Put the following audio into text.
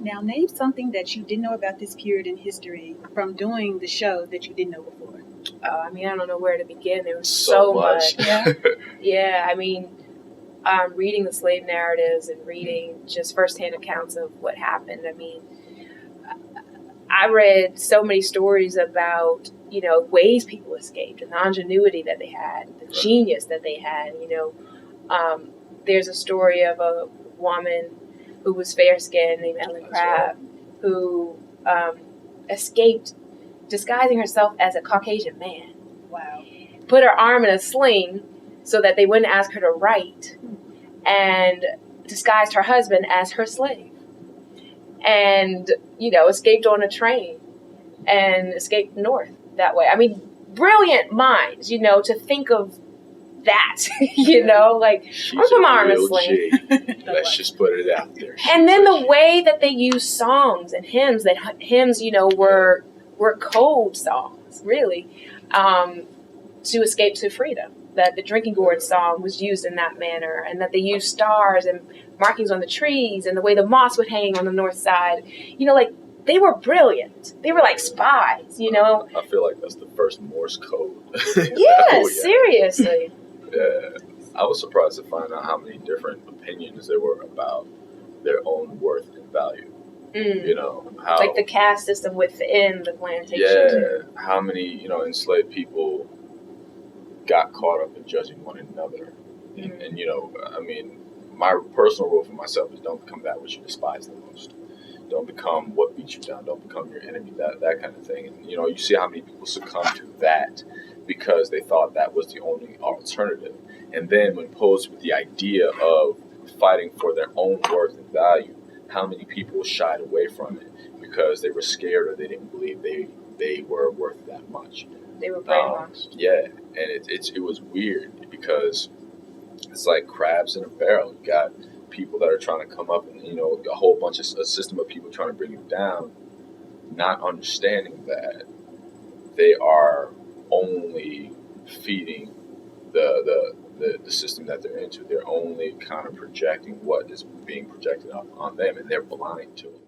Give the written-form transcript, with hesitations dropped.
Now, name something that you didn't know about this period in history from doing the show that you didn't know before. I mean, I don't know where to begin. There was so much. Yeah. Yeah, I mean, reading the slave narratives and reading just firsthand accounts of what happened. I mean, I read so many stories about, ways people escaped, and the ingenuity that they had, the genius that they had. There's a story of a woman who was fair-skinned named Ellen Crabb, who escaped disguising herself as a Caucasian man. Wow. Put her arm in a sling so that they wouldn't ask her to write, and disguised her husband as her slave. And, escaped on a train and escaped north that way. I mean, brilliant minds, to think of that, like, I'm from arm in a sling. Let's just put it out there. And then the way that they use songs and hymns, were code songs, really, to escape to freedom. That the drinking gourd song was used in that manner, and that they used stars and markings on the trees, and the way the moss would hang on the north side. They were brilliant. They were like spies, I feel like that's the first Morse code. Yeah, seriously. Yeah. I was surprised to find out how many different opinions there were about their own worth and value. How, like the caste system within the plantation. Yeah, how many, enslaved people got caught up in judging one another. And I mean, my personal rule for myself is don't become that which you despise the most. Don't become what beats you down. Don't become your enemy, that kind of thing. And, you see how many people succumb to that because they thought that was the only alternative. And then when posed with the idea of fighting for their own worth and value, how many people shied away from it because they were scared or they didn't believe they were worth that much. They were brainwashed. Yeah, and it was weird because it's like crabs in a barrel. You got people that are trying to come up and, a whole bunch of a system of people trying to bring you down, not understanding that they are only feeding the system that they're into. They're only kind of projecting what is being projected on them, and they're blind to it.